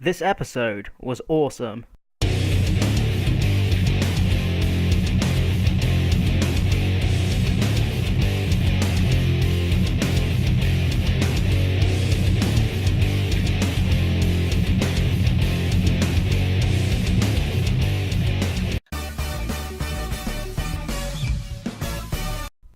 This episode was awesome.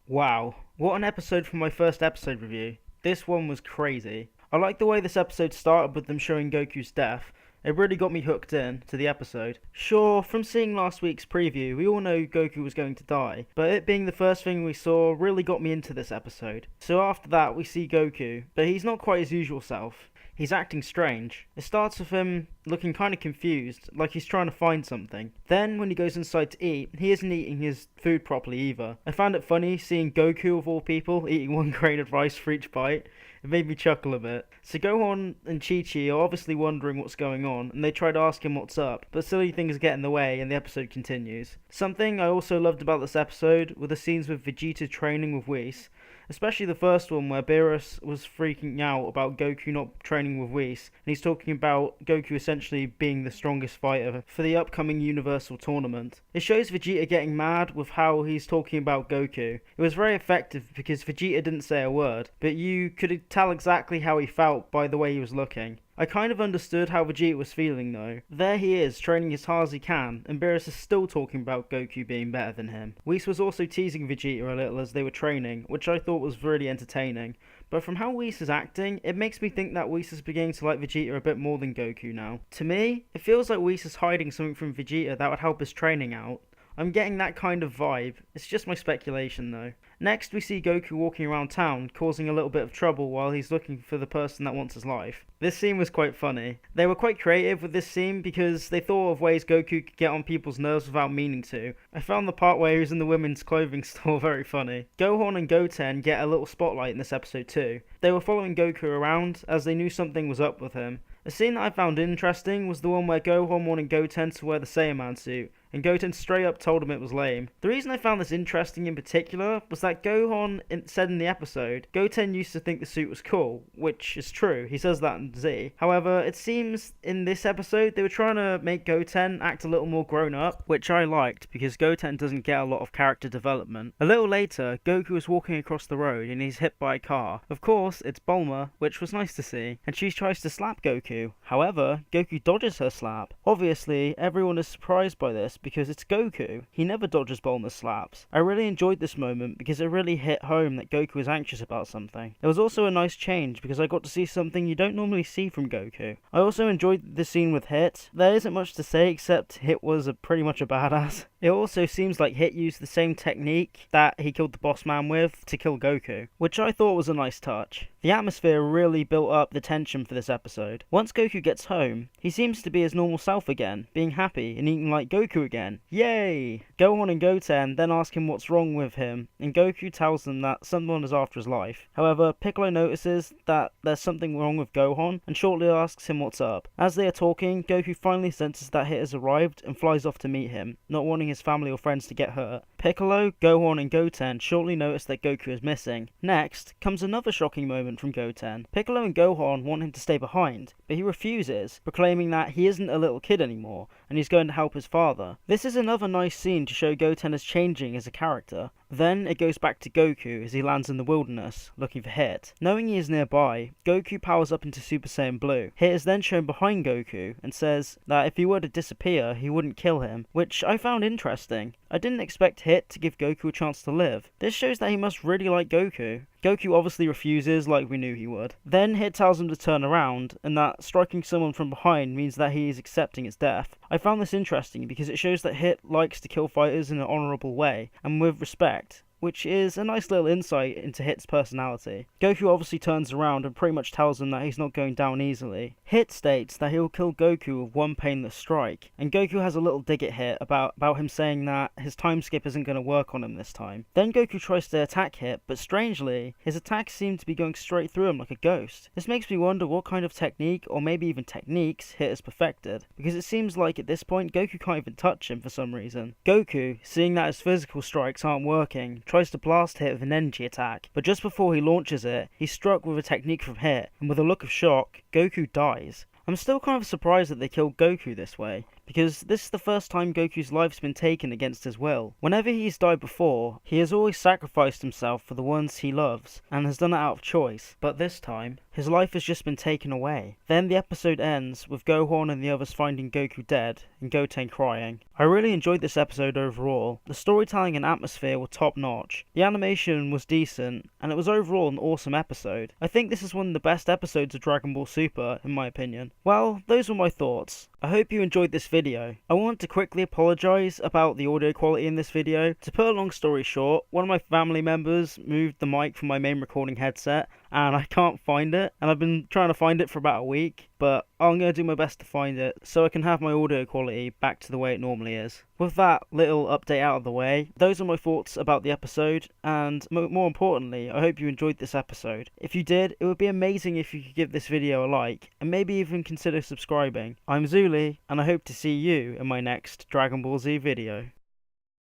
Wow, what an episode for my first episode review. This one was crazy. I like the way this episode started with them showing Goku's death. It really got me hooked in to the episode. Sure, from seeing last week's preview, we all know Goku was going to die, but it being the first thing we saw really got me into this episode. So after that, we see Goku, but he's not quite his usual self. He's acting strange. It starts with him looking kind of confused, like he's trying to find something. Then, when he goes inside to eat, he isn't eating his food properly either. I found it funny seeing Goku, of all people, eating one grain of rice for each bite. It made me chuckle a bit. So Gohan and Chi-Chi are obviously wondering what's going on, and they try to ask him what's up, but silly things get in the way and the episode continues. Something I also loved about this episode were the scenes with Vegeta training with Whis. Especially the first one where Beerus was freaking out about Goku not training with Whis, and he's talking about Goku essentially being the strongest fighter for the upcoming Universal Tournament. It shows Vegeta getting mad with how he's talking about Goku. It was very effective because Vegeta didn't say a word, but you could tell exactly how he felt by the way he was looking. I kind of understood how Vegeta was feeling though. There he is, training as hard as he can, and Beerus is still talking about Goku being better than him. Whis was also teasing Vegeta a little as they were training, which I thought was really entertaining. But from how Whis is acting, it makes me think that Whis is beginning to like Vegeta a bit more than Goku now. To me, it feels like Whis is hiding something from Vegeta that would help his training out. I'm getting that kind of vibe. It's just my speculation though. Next, we see Goku walking around town, causing a little bit of trouble while he's looking for the person that wants his life. This scene was quite funny. They were quite creative with this scene because they thought of ways Goku could get on people's nerves without meaning to. I found the part where he was in the women's clothing store very funny. Gohan and Goten get a little spotlight in this episode too. They were following Goku around as they knew something was up with him. A scene that I found interesting was the one where Gohan wanted Goten to wear the Saiyaman suit, and Goten straight up told him it was lame. The reason I found this interesting in particular was that Gohan said in the episode, Goten used to think the suit was cool, which is true, he says that in Z. However, it seems in this episode they were trying to make Goten act a little more grown up, which I liked because Goten doesn't get a lot of character development. A little later, Goku is walking across the road and he's hit by a car. Of course, it's Bulma, which was nice to see, and she tries to slap Goku. However, Goku dodges her slap. Obviously, everyone is surprised by this because it's Goku. He never dodges Bulma's slaps. I really enjoyed this moment because it really hit home that Goku was anxious about something. It was also a nice change because I got to see something you don't normally see from Goku. I also enjoyed the scene with Hit. There isn't much to say except Hit was pretty much a badass. It also seems like Hit used the same technique that he killed the boss man with to kill Goku, which I thought was a nice touch. The atmosphere really built up the tension for this episode. Once Goku gets home, he seems to be his normal self again, being happy and eating like Goku again. Yay! Gohan and Goten then ask him what's wrong with him, and Goku tells them that someone is after his life. However, Piccolo notices that there's something wrong with Gohan, and shortly asks him what's up. As they are talking, Goku finally senses that Hit has arrived and flies off to meet him, not wanting his family or friends to get hurt. Piccolo, Gohan and Goten shortly notice that Goku is missing. Next comes another shocking moment from Goten. Piccolo and Gohan want him to stay behind, but he refuses, proclaiming that he isn't a little kid anymore, and he's going to help his father. This is another nice scene to show Goten as changing as a character. Then it goes back to Goku as he lands in the wilderness, looking for Hit. Knowing he is nearby, Goku powers up into Super Saiyan Blue. Hit is then shown behind Goku and says that if he were to disappear, he wouldn't kill him, which I found interesting. I didn't expect Hit to give Goku a chance to live. This shows that he must really like Goku. Goku obviously refuses, like we knew he would. Then Hit tells him to turn around, and that striking someone from behind means that he is accepting his death. I found this interesting because it shows that Hit likes to kill fighters in an honourable way, and with respect, which is a nice little insight into Hit's personality. Goku obviously turns around and pretty much tells him that he's not going down easily. Hit states that he will kill Goku with one painless strike, and Goku has a little dig at Hit about him saying that his time skip isn't going to work on him this time. Then Goku tries to attack Hit, but strangely, his attacks seem to be going straight through him like a ghost. This makes me wonder what kind of technique, or maybe even techniques, Hit has perfected, because it seems like at this point Goku can't even touch him for some reason. Goku, seeing that his physical strikes aren't working, tries to blast Hit with an energy attack, but just before he launches it, he's struck with a technique from Hit, and with a look of shock, Goku dies. I'm still kind of surprised that they killed Goku this way, because this is the first time Goku's life's been taken against his will. Whenever he's died before, he has always sacrificed himself for the ones he loves, and has done it out of choice. But this time, his life has just been taken away. Then the episode ends with Gohan and the others finding Goku dead, and Goten crying. I really enjoyed this episode overall. The storytelling and atmosphere were top notch. The animation was decent, and it was overall an awesome episode. I think this is one of the best episodes of Dragon Ball Super, in my opinion. Well, those were my thoughts. I hope you enjoyed this video. I want to quickly apologise about the audio quality in this video. To put a long story short, one of my family members moved the mic from my main recording headset and I can't find it, and I've been trying to find it for about a week, but I'm going to do my best to find it so I can have my audio quality back to the way it normally is. With that little update out of the way, those are my thoughts about the episode, and more importantly, I hope you enjoyed this episode. If you did, it would be amazing if you could give this video a like, and maybe even consider subscribing. I'm Zuli, and I hope to see you in my next Dragon Ball Z video.